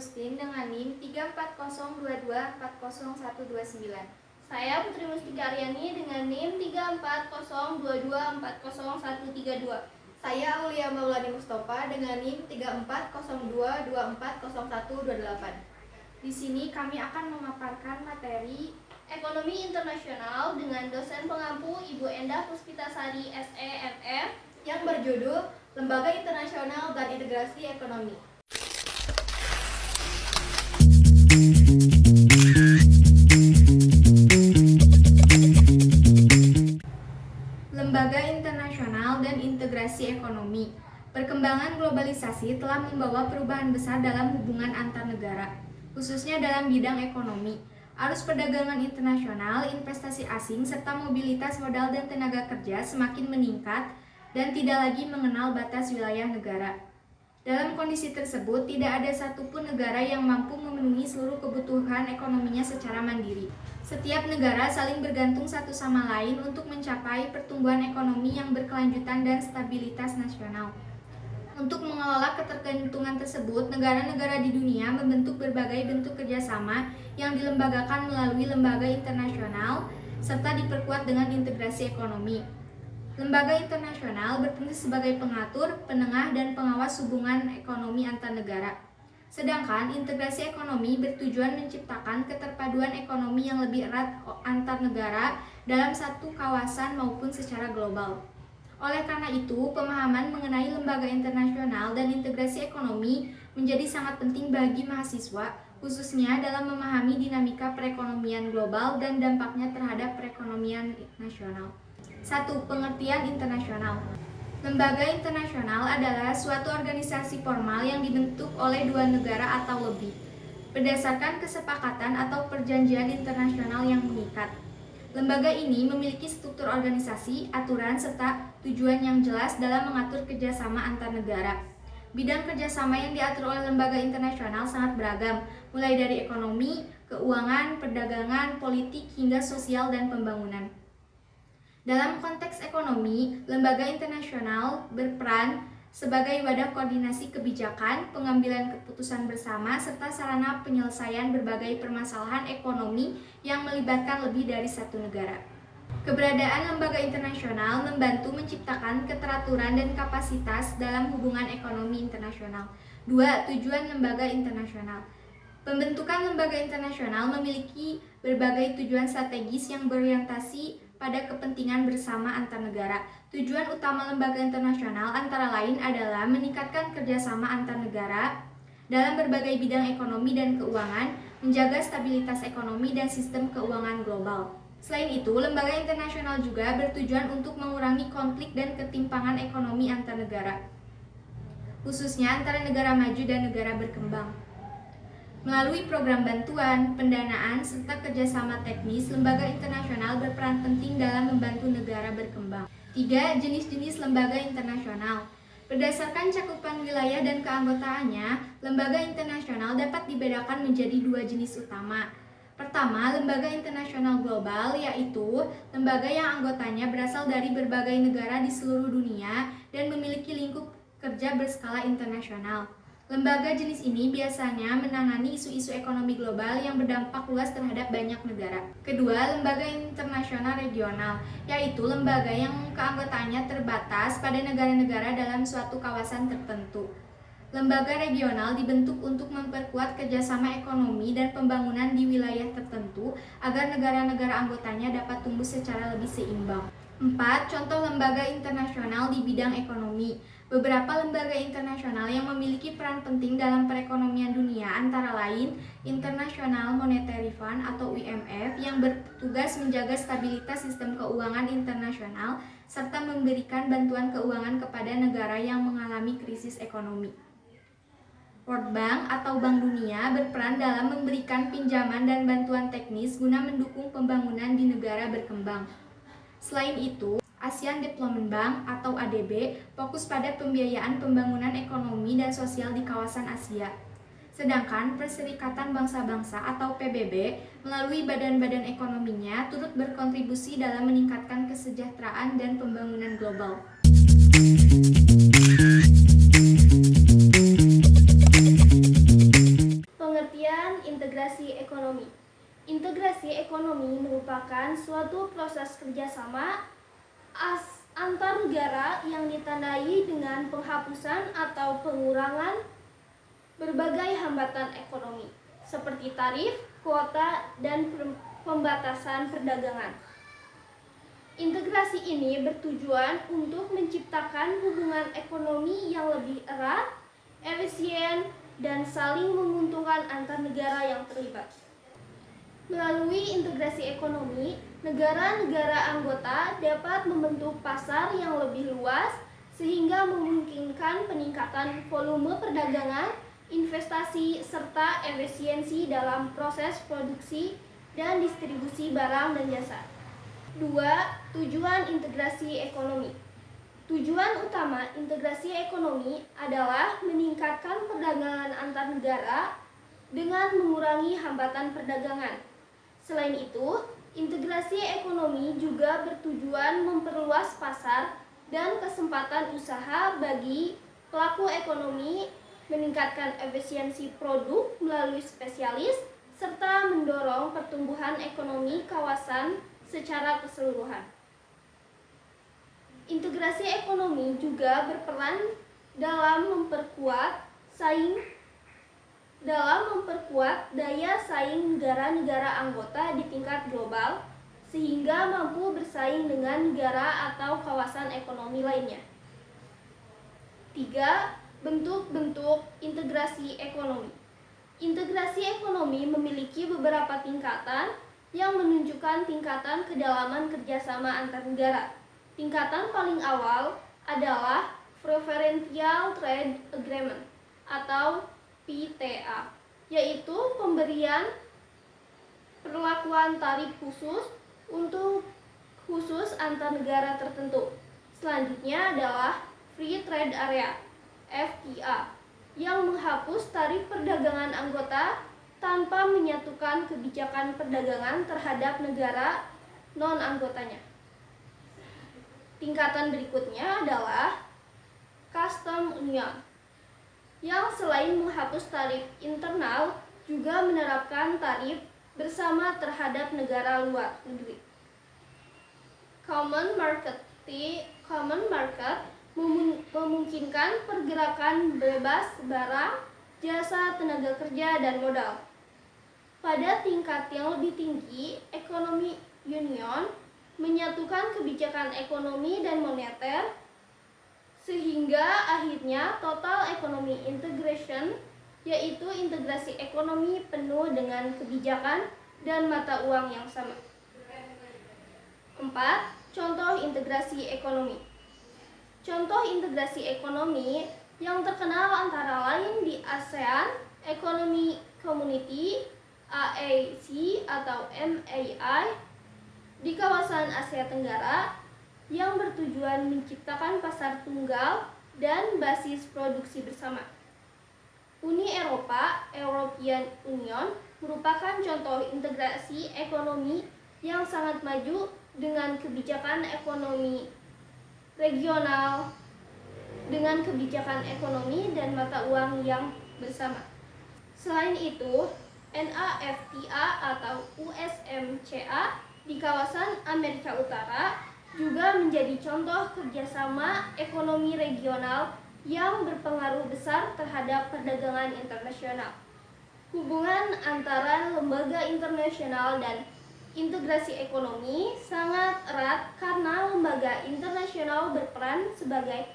Agustin dengan NIM 340224019. Saya Putri Mustika Aryani dengan NIM 34022400132. Saya Aulia Maulani Mustafa dengan NIM 3402240128. Di sini kami akan memaparkan materi Ekonomi Internasional dengan dosen pengampu Ibu Endah Puspitasari SEMM yang berjudul Lembaga Internasional dan Integrasi Ekonomi. Lembaga Internasional dan Integrasi Ekonomi. Perkembangan globalisasi telah membawa perubahan besar dalam hubungan antar negara, khususnya dalam bidang ekonomi. Arus perdagangan internasional, investasi asing, serta mobilitas modal dan tenaga kerja semakin meningkat dan tidak lagi mengenal batas wilayah negara. Dalam kondisi tersebut, tidak ada satupun negara yang mampu memenuhi seluruh kebutuhan ekonominya secara mandiri. Setiap negara saling bergantung satu sama lain untuk mencapai pertumbuhan ekonomi yang berkelanjutan dan stabilitas nasional. Untuk mengelola ketergantungan tersebut, negara-negara di dunia membentuk berbagai bentuk kerjasama yang dilembagakan melalui lembaga internasional serta diperkuat dengan integrasi ekonomi. Lembaga internasional berfungsi sebagai pengatur, penengah, dan pengawas hubungan ekonomi antar negara. Sedangkan integrasi ekonomi bertujuan menciptakan keterpaduan ekonomi yang lebih erat antar negara dalam satu kawasan maupun secara global. Oleh karena itu, pemahaman mengenai lembaga internasional dan integrasi ekonomi menjadi sangat penting bagi mahasiswa, khususnya dalam memahami dinamika perekonomian global dan dampaknya terhadap perekonomian nasional. 1. Pengertian internasional. Lembaga internasional adalah suatu organisasi formal yang dibentuk oleh dua negara atau lebih, berdasarkan kesepakatan atau perjanjian internasional yang mengikat. Lembaga ini memiliki struktur organisasi, aturan, serta tujuan yang jelas dalam mengatur kerjasama antar negara. Bidang kerjasama yang diatur oleh lembaga internasional sangat beragam, mulai dari ekonomi, keuangan, perdagangan, politik, hingga sosial dan pembangunan. Dalam konteks ekonomi, lembaga internasional berperan sebagai wadah koordinasi kebijakan, pengambilan keputusan bersama, serta sarana penyelesaian berbagai permasalahan ekonomi yang melibatkan lebih dari satu negara. Keberadaan lembaga internasional membantu menciptakan keteraturan dan kapasitas dalam hubungan ekonomi internasional. 2. Tujuan lembaga internasional. Pembentukan lembaga internasional memiliki berbagai tujuan strategis yang berorientasi pada kepentingan bersama antar negara. Tujuan utama lembaga internasional antara lain adalah meningkatkan kerjasama antar negara dalam berbagai bidang ekonomi dan keuangan, menjaga stabilitas ekonomi dan sistem keuangan global. Selain itu, lembaga internasional juga bertujuan untuk mengurangi konflik dan ketimpangan ekonomi antar negara, khususnya antara negara maju dan negara berkembang. Melalui program bantuan, pendanaan, serta kerjasama teknis, lembaga internasional berperan penting dalam membantu negara berkembang. 3. Jenis-jenis lembaga internasional. Berdasarkan cakupan wilayah dan keanggotaannya, lembaga internasional dapat dibedakan menjadi dua jenis utama. Pertama, lembaga internasional global, yaitu lembaga yang anggotanya berasal dari berbagai negara di seluruh dunia dan memiliki lingkup kerja berskala internasional. Lembaga jenis ini biasanya menangani isu-isu ekonomi global yang berdampak luas terhadap banyak negara. Kedua, lembaga internasional regional, yaitu lembaga yang keanggotaannya terbatas pada negara-negara dalam suatu kawasan tertentu. Lembaga regional dibentuk untuk memperkuat kerjasama ekonomi dan pembangunan di wilayah tertentu agar negara-negara anggotanya dapat tumbuh secara lebih seimbang. 4. Contoh lembaga internasional di bidang ekonomi. Beberapa lembaga internasional yang memiliki peran penting dalam perekonomian dunia antara lain International Monetary Fund atau IMF yang bertugas menjaga stabilitas sistem keuangan internasional serta memberikan bantuan keuangan kepada negara yang mengalami krisis ekonomi. World Bank atau Bank Dunia berperan dalam memberikan pinjaman dan bantuan teknis guna mendukung pembangunan di negara berkembang. Selain itu, ASEAN Development Bank atau ADB fokus pada pembiayaan pembangunan ekonomi dan sosial di kawasan Asia. Sedangkan Perserikatan Bangsa-Bangsa atau PBB melalui badan-badan ekonominya turut berkontribusi dalam meningkatkan kesejahteraan dan pembangunan global. Integrasi ekonomi merupakan suatu proses kerjasama antar negara yang ditandai dengan penghapusan atau pengurangan berbagai hambatan ekonomi, seperti tarif, kuota, dan pembatasan perdagangan. Integrasi ini bertujuan untuk menciptakan hubungan ekonomi yang lebih erat, efisien, dan saling menguntungkan antar negara yang terlibat. Melalui integrasi ekonomi, negara-negara anggota dapat membentuk pasar yang lebih luas sehingga memungkinkan peningkatan volume perdagangan, investasi, serta efisiensi dalam proses produksi dan distribusi barang dan jasa. 2. Tujuan integrasi ekonomi. Tujuan utama integrasi ekonomi adalah meningkatkan perdagangan antar negara dengan mengurangi hambatan perdagangan. Selain itu, integrasi ekonomi juga bertujuan memperluas pasar dan kesempatan usaha bagi pelaku ekonomi, meningkatkan efisiensi produk melalui spesialis, serta mendorong pertumbuhan ekonomi kawasan secara keseluruhan. Integrasi ekonomi juga berperan dalam memperkuat daya saing negara-negara anggota di tingkat global sehingga mampu bersaing dengan negara atau kawasan ekonomi lainnya. 3. Bentuk-bentuk integrasi ekonomi. Integrasi ekonomi memiliki beberapa tingkatan yang menunjukkan tingkatan kedalaman kerjasama antar negara. Tingkatan paling awal adalah Preferential Trade Agreement atau PTA, yaitu pemberian perlakuan tarif khusus antar negara tertentu. Selanjutnya adalah Free Trade Area (FTA) yang menghapus tarif perdagangan anggota tanpa menyatukan kebijakan perdagangan terhadap negara non-anggotanya. Tingkatan berikutnya adalah Custom Union yang selain menghapus tarif internal juga menerapkan tarif bersama terhadap negara luar negeri. Common Market memungkinkan pergerakan bebas barang, jasa, tenaga kerja, dan modal. Pada tingkat yang lebih tinggi, Economic Union menyatukan kebijakan ekonomi dan moneter sehingga akhirnya total economy integration, yaitu integrasi ekonomi penuh dengan kebijakan dan mata uang yang sama. 4. Contoh integrasi ekonomi. Contoh integrasi ekonomi yang terkenal antara lain di ASEAN Economic Community (AEC) atau MAI, di kawasan Asia Tenggara yang bertujuan menciptakan pasar tunggal dan basis produksi bersama. Uni Eropa (European Union) merupakan contoh integrasi ekonomi yang sangat maju dengan kebijakan ekonomi regional, dengan kebijakan ekonomi dan mata uang yang bersama. Selain itu, NAFTA atau USMCA di kawasan Amerika Utara juga menjadi contoh kerjasama ekonomi regional yang berpengaruh besar terhadap perdagangan internasional. Hubungan antara lembaga internasional dan integrasi ekonomi sangat erat karena lembaga internasional berperan sebagai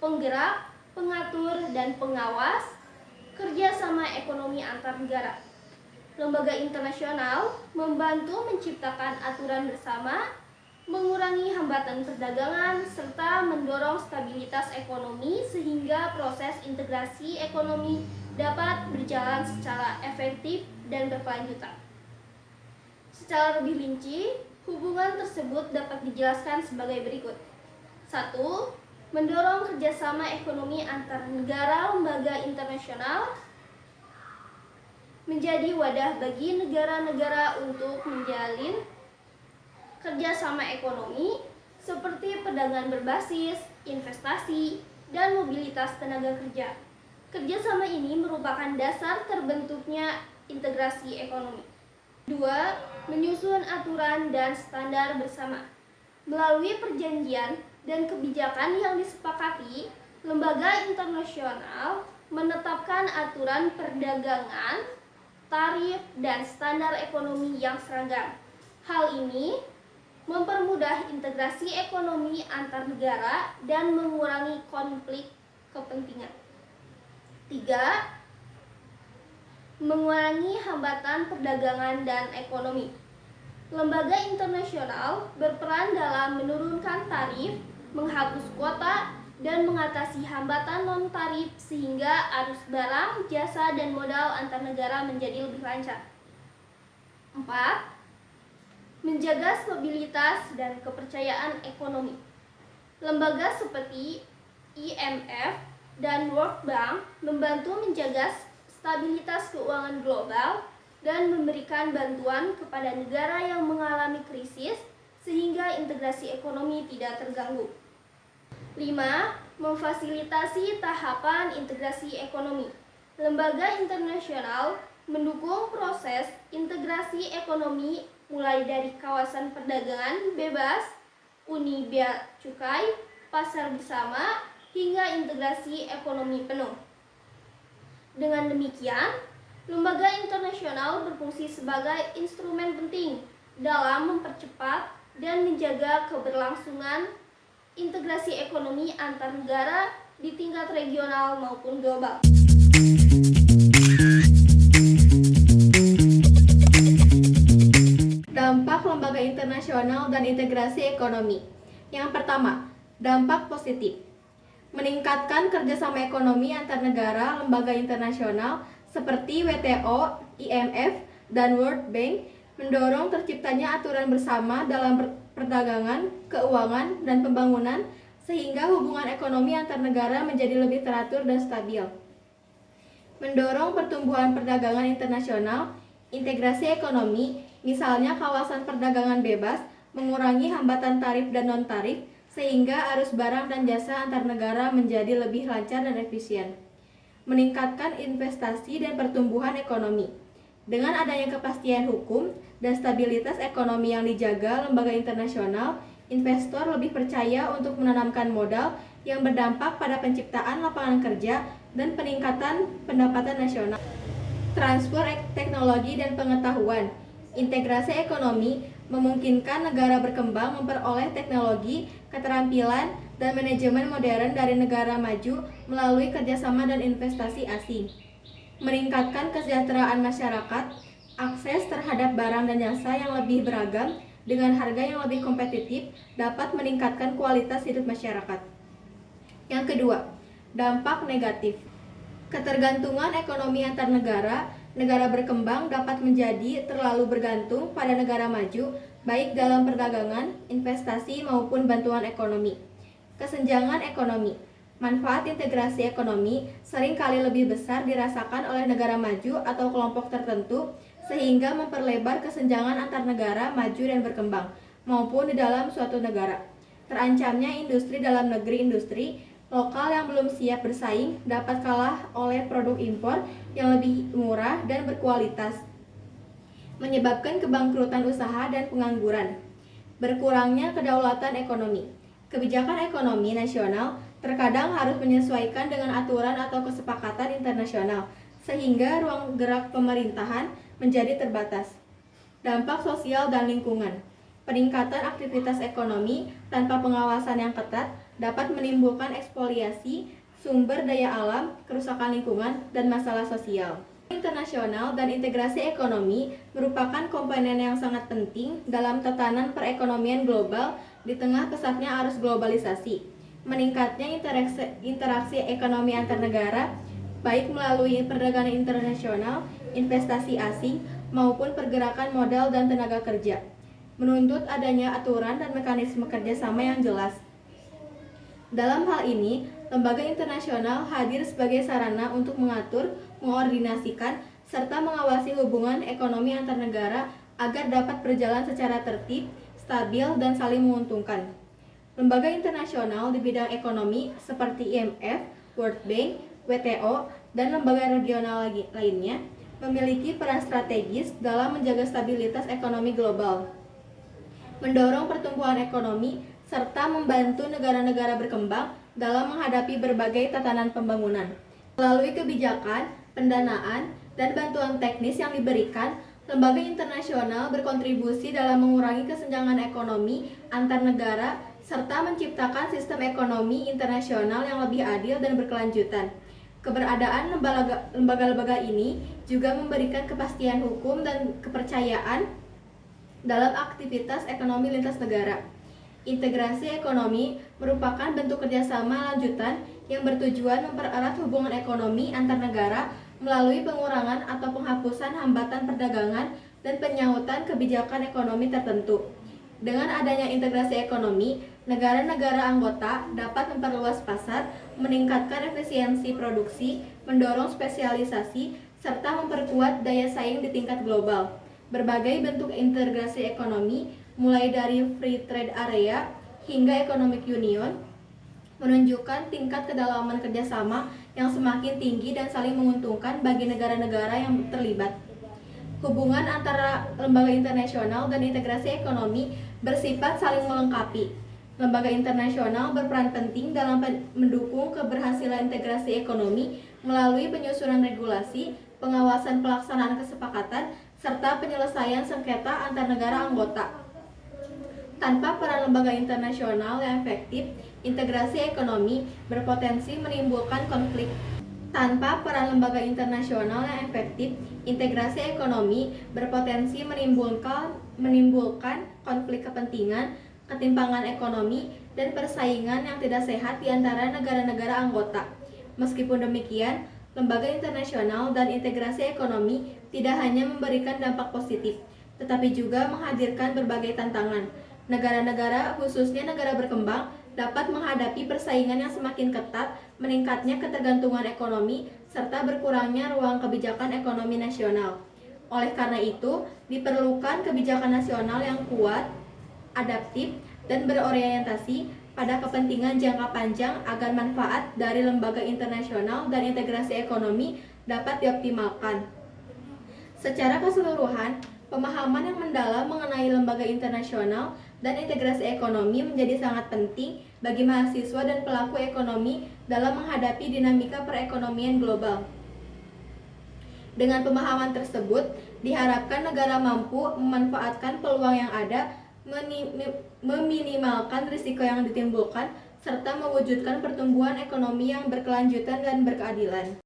penggerak, pengatur, dan pengawas kerjasama ekonomi antar negara. Lembaga internasional membantu menciptakan aturan bersama, mengurangi hambatan perdagangan, serta mendorong stabilitas ekonomi sehingga proses integrasi ekonomi dapat berjalan secara efektif dan berkelanjutan. Secara lebih rinci, hubungan tersebut dapat dijelaskan sebagai berikut. 1. Mendorong kerjasama ekonomi antar negara lembaga internasional menjadi wadah bagi negara-negara untuk menjalin kerjasama ekonomi seperti perdagangan berbasis, investasi, dan mobilitas tenaga kerja. Kerjasama ini merupakan dasar terbentuknya integrasi ekonomi. 2. Menyusun aturan dan standar bersama. Melalui perjanjian dan kebijakan yang disepakati, lembaga internasional menetapkan aturan perdagangan, tarif, dan standar ekonomi yang seragam. Hal ini mempermudah integrasi ekonomi antar negara dan mengurangi konflik kepentingan. 3. Mengurangi hambatan perdagangan dan ekonomi. Lembaga internasional berperan dalam menurunkan tarif, menghapus kuota, dan mengatasi hambatan non-tarif sehingga arus barang, jasa, dan modal antar negara menjadi lebih lancar. 4. Menjaga stabilitas dan kepercayaan ekonomi. Lembaga seperti IMF dan World Bank membantu menjaga stabilitas keuangan global dan memberikan bantuan kepada negara yang mengalami krisis sehingga integrasi ekonomi tidak terganggu. 5. Memfasilitasi tahapan integrasi ekonomi. Lembaga internasional mendukung proses integrasi ekonomi mulai dari kawasan perdagangan bebas, Uni Bea Cukai, pasar bersama, hingga integrasi ekonomi penuh. Dengan demikian, lembaga internasional berfungsi sebagai instrumen penting dalam mempercepat dan menjaga keberlangsungan integrasi ekonomi antar negara di tingkat regional maupun global. Dampak lembaga internasional dan integrasi ekonomi. Yang pertama, dampak positif. Meningkatkan kerjasama ekonomi antar negara, lembaga internasional seperti WTO, IMF, dan World Bank mendorong terciptanya aturan bersama dalam perdagangan, keuangan, dan pembangunan sehingga hubungan ekonomi antar negara menjadi lebih teratur dan stabil. Mendorong pertumbuhan perdagangan internasional, integrasi ekonomi, misalnya kawasan perdagangan bebas, mengurangi hambatan tarif dan non-tarif, sehingga arus barang dan jasa antar negara menjadi lebih lancar dan efisien. Meningkatkan investasi dan pertumbuhan ekonomi. Dengan adanya kepastian hukum dan stabilitas ekonomi yang dijaga lembaga internasional, investor lebih percaya untuk menanamkan modal yang berdampak pada penciptaan lapangan kerja dan peningkatan pendapatan nasional. Transfer teknologi dan pengetahuan. Integrasi ekonomi memungkinkan negara berkembang memperoleh teknologi, keterampilan, dan manajemen modern dari negara maju melalui kerjasama dan investasi asing. Meningkatkan kesejahteraan masyarakat, akses terhadap barang dan jasa yang lebih beragam dengan harga yang lebih kompetitif dapat meningkatkan kualitas hidup masyarakat. Yang kedua, dampak negatif. Ketergantungan ekonomi antar negara. Negara berkembang dapat menjadi terlalu bergantung pada negara maju, baik dalam perdagangan, investasi, maupun bantuan ekonomi. Kesenjangan ekonomi. Manfaat integrasi ekonomi seringkali lebih besar dirasakan oleh negara maju atau kelompok tertentu, sehingga memperlebar kesenjangan antar negara maju dan berkembang, maupun di dalam suatu negara. Terancamnya industri dalam negeri. Industri lokal yang belum siap bersaing dapat kalah oleh produk impor yang lebih murah dan berkualitas, menyebabkan kebangkrutan usaha dan pengangguran. Berkurangnya kedaulatan ekonomi. Kebijakan ekonomi nasional terkadang harus menyesuaikan dengan aturan atau kesepakatan internasional, sehingga ruang gerak pemerintahan menjadi terbatas. Dampak sosial dan lingkungan. Peningkatan aktivitas ekonomi tanpa pengawasan yang ketat dapat menimbulkan ekspoliasi sumber daya alam, kerusakan lingkungan, dan masalah sosial. Internasional dan integrasi ekonomi merupakan komponen yang sangat penting dalam tatanan perekonomian global di tengah pesatnya arus globalisasi. Meningkatnya interaksi ekonomi antar negara, baik melalui perdagangan internasional, investasi asing, maupun pergerakan modal dan tenaga kerja, menuntut adanya aturan dan mekanisme kerjasama yang jelas. Dalam hal ini, lembaga internasional hadir sebagai sarana untuk mengatur, mengordinasikan, serta mengawasi hubungan ekonomi antar negara agar dapat berjalan secara tertib, stabil, dan saling menguntungkan. Lembaga internasional di bidang ekonomi seperti IMF, World Bank, WTO, dan lembaga regional lainnya memiliki peran strategis dalam menjaga stabilitas ekonomi global, mendorong pertumbuhan ekonomi, serta membantu negara-negara berkembang dalam menghadapi berbagai tatanan pembangunan. Melalui kebijakan, pendanaan, dan bantuan teknis yang diberikan, lembaga internasional berkontribusi dalam mengurangi kesenjangan ekonomi antar negara serta menciptakan sistem ekonomi internasional yang lebih adil dan berkelanjutan. Keberadaan lembaga-lembaga ini juga memberikan kepastian hukum dan kepercayaan dalam aktivitas ekonomi lintas negara. Integrasi ekonomi merupakan bentuk kerjasama lanjutan yang bertujuan mempererat hubungan ekonomi antar negara melalui pengurangan atau penghapusan hambatan perdagangan dan penyautan kebijakan ekonomi tertentu. Dengan adanya integrasi ekonomi, negara-negara anggota dapat memperluas pasar, meningkatkan efisiensi produksi, mendorong spesialisasi, serta memperkuat daya saing di tingkat global. Berbagai bentuk integrasi ekonomi, mulai dari free trade area hingga economic union, menunjukkan tingkat kedalaman kerjasama yang semakin tinggi dan saling menguntungkan bagi negara-negara yang terlibat. Hubungan antara lembaga internasional dan integrasi ekonomi bersifat saling melengkapi. Lembaga internasional berperan penting dalam mendukung keberhasilan integrasi ekonomi melalui penyusunan regulasi, pengawasan pelaksanaan kesepakatan, serta penyelesaian sengketa antar negara anggota. Tanpa peran lembaga internasional yang efektif, integrasi ekonomi berpotensi menimbulkan konflik. Tanpa peran lembaga internasional yang efektif, integrasi ekonomi berpotensi menimbulkan konflik kepentingan, ketimpangan ekonomi, dan persaingan yang tidak sehat di antara negara-negara anggota. Meskipun demikian, lembaga internasional dan integrasi ekonomi tidak hanya memberikan dampak positif, tetapi juga menghadirkan berbagai tantangan. Negara-negara, khususnya negara berkembang, dapat menghadapi persaingan yang semakin ketat, meningkatnya ketergantungan ekonomi, serta berkurangnya ruang kebijakan ekonomi nasional. Oleh karena itu, diperlukan kebijakan nasional yang kuat, adaptif, dan berorientasi pada kepentingan jangka panjang agar manfaat dari lembaga internasional dan integrasi ekonomi dapat dioptimalkan. Secara keseluruhan, pemahaman yang mendalam mengenai lembaga internasional dan integrasi ekonomi menjadi sangat penting bagi mahasiswa dan pelaku ekonomi dalam menghadapi dinamika perekonomian global. Dengan pemahaman tersebut, diharapkan negara mampu memanfaatkan peluang yang ada, meminimalkan risiko yang ditimbulkan, serta mewujudkan pertumbuhan ekonomi yang berkelanjutan dan berkeadilan.